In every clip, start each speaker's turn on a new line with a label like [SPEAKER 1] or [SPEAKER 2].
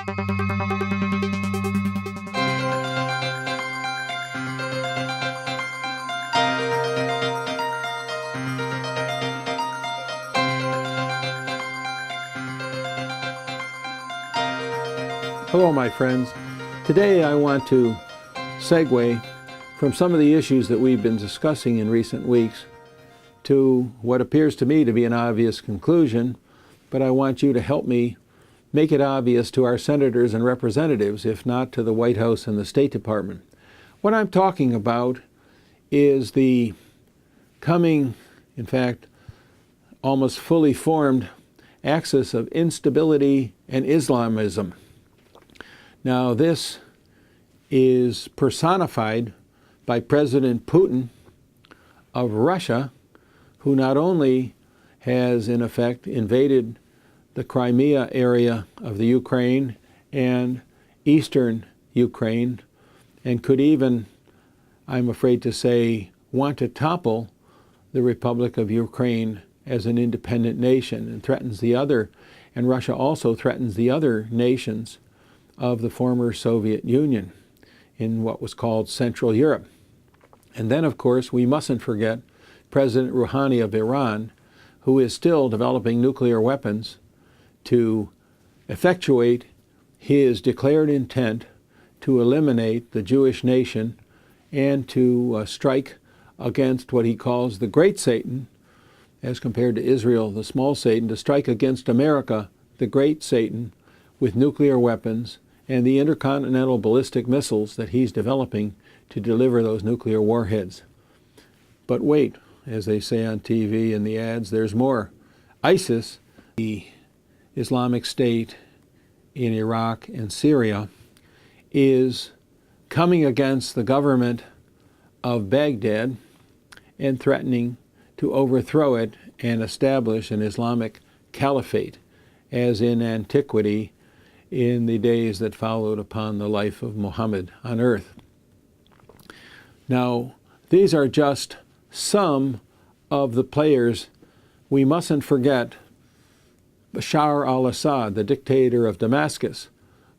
[SPEAKER 1] Hello, my friends. Today I want to segue from some of the issues that we've been discussing in recent weeks to what appears to me to be an obvious conclusion, but I want you to help me make it obvious to our senators and representatives, if not to the White House and the State Department. What I'm talking about is the coming, in fact, almost fully formed axis of instability and Islamism. Now, this is personified by President Putin of Russia, who not only has, in effect, invaded the Crimea area of the Ukraine and eastern Ukraine, and could even, I'm afraid to say, want to topple the Republic of Ukraine as an independent nation, and threatens the other, and Russia also threatens the other nations of the former Soviet Union in what was called Central Europe. And then, of course, we mustn't forget President Rouhani of Iran, who is still developing nuclear weapons to effectuate his declared intent to eliminate the Jewish nation and to strike against what he calls the Great Satan, as compared to Israel, the small Satan, to strike against America, the Great Satan, with nuclear weapons and the intercontinental ballistic missiles that he's developing to deliver those nuclear warheads. But wait, as they say on TV in the ads, there's more. ISIS, the Islamic State in Iraq and Syria, is coming against the government of Baghdad and threatening to overthrow it and establish an Islamic caliphate, as in antiquity in the days that followed upon the life of Muhammad on earth. Now, these are just some of the players. We mustn't forget Bashar al-Assad, the dictator of Damascus,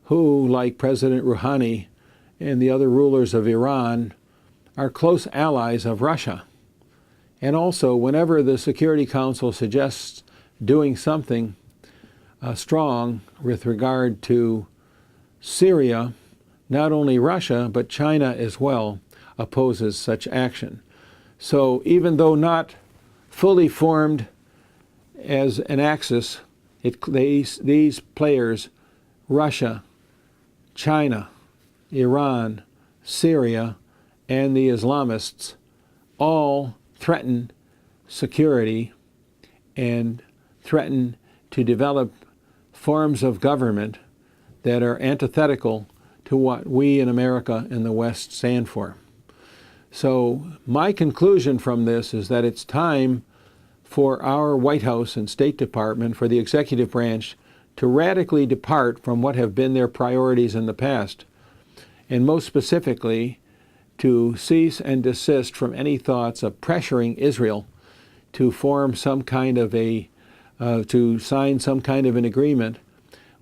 [SPEAKER 1] who, like President Rouhani and the other rulers of Iran, are close allies of Russia. And also, whenever the Security Council suggests doing something strong with regard to Syria, not only Russia, but China as well, opposes such action. So even though not fully formed as an axis, these players, Russia, China, Iran, Syria, and the Islamists, all threaten security and threaten to develop forms of government that are antithetical to what we in America and the West stand for. So my conclusion from this is that it's time for our White House and State Department, for the executive branch, to radically depart from what have been their priorities in the past, and most specifically to cease and desist from any thoughts of pressuring Israel to form some kind of to sign some kind of an agreement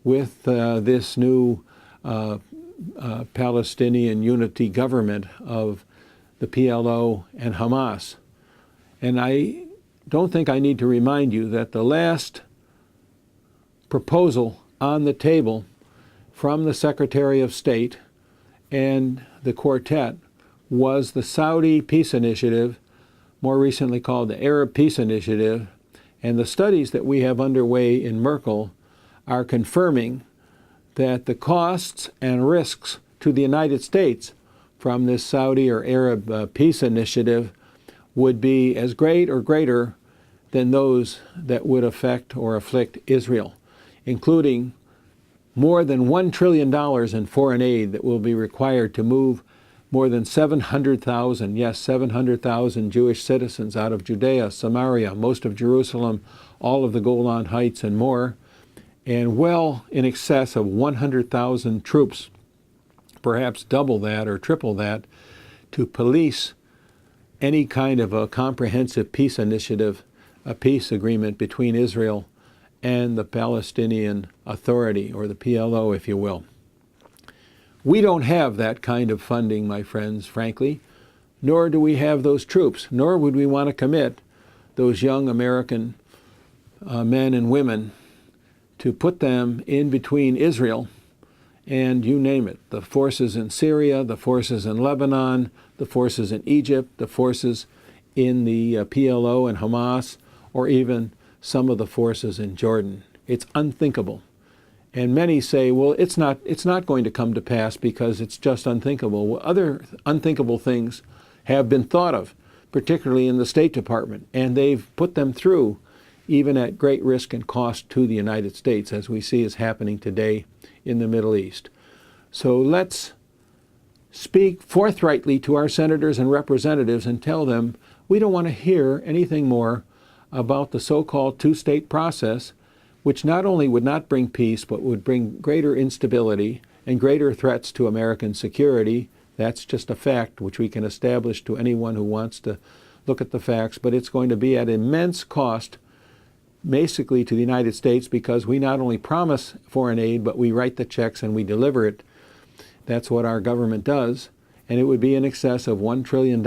[SPEAKER 1] with this new Palestinian unity government of the PLO and Hamas. And I don't think I need to remind you that the last proposal on the table from the Secretary of State and the quartet was the Saudi Peace Initiative, more recently called the Arab Peace Initiative, and the studies that we have underway in Merkel are confirming that the costs and risks to the United States from this Saudi or Arab peace initiative would be as great or greater than those that would affect or afflict Israel, including more than $1 trillion in foreign aid that will be required to move more than 700,000, yes, 700,000 Jewish citizens out of Judea, Samaria, most of Jerusalem, all of the Golan Heights and more, and well in excess of 100,000 troops, perhaps double that or triple that, to police any kind of a comprehensive peace initiative, a peace agreement between Israel and the Palestinian Authority, or the PLO, if you will. We don't have that kind of funding, my friends, frankly, nor do we have those troops, nor would we want to commit those young American men and women to put them in between Israel and you name it, the forces in Syria, the forces in Lebanon, the forces in Egypt, the forces in the PLO and Hamas, or even some of the forces in Jordan. It's unthinkable. And many say, well, it's not going to come to pass because it's just unthinkable. Well, other unthinkable things have been thought of, particularly in the State Department, and they've put them through even at great risk and cost to the United States, as we see is happening today in the Middle East. So let's speak forthrightly to our senators and representatives and tell them we don't want to hear anything more about the so-called two-state process, which not only would not bring peace, but would bring greater instability and greater threats to American security. That's just a fact which we can establish to anyone who wants to look at the facts, but it's going to be at immense cost basically to the United States, because we not only promise foreign aid, but we write the checks and we deliver it. That's what our government does, and it would be in excess of $1 trillion.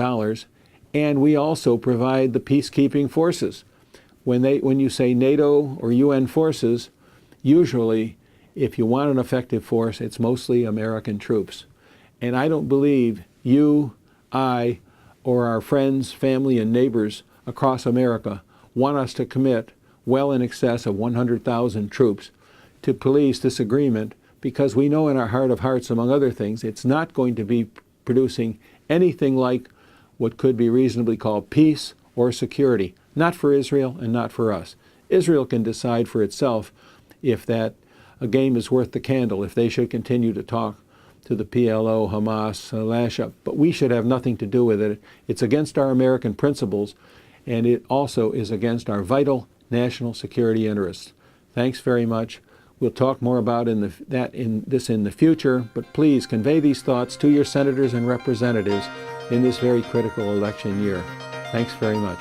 [SPEAKER 1] And we also provide the peacekeeping forces. When you say NATO or UN forces, usually if you want an effective force, it's mostly American troops. And I don't believe you, I, or our friends, family, and neighbors across America want us to commit well in excess of 100,000 troops to police this agreement, because we know in our heart of hearts, among other things, it's not going to be producing anything like what could be reasonably called peace or security, not for Israel and not for us. Israel can decide for itself if that a game is worth the candle, if they should continue to talk to the PLO, Hamas, lash up. But we should have nothing to do with it. It's against our American principles, and it also is against our vital national security interests. Thanks very much. We'll talk more about this in the future, but please convey these thoughts to your senators and representatives in this very critical election year. Thanks very much.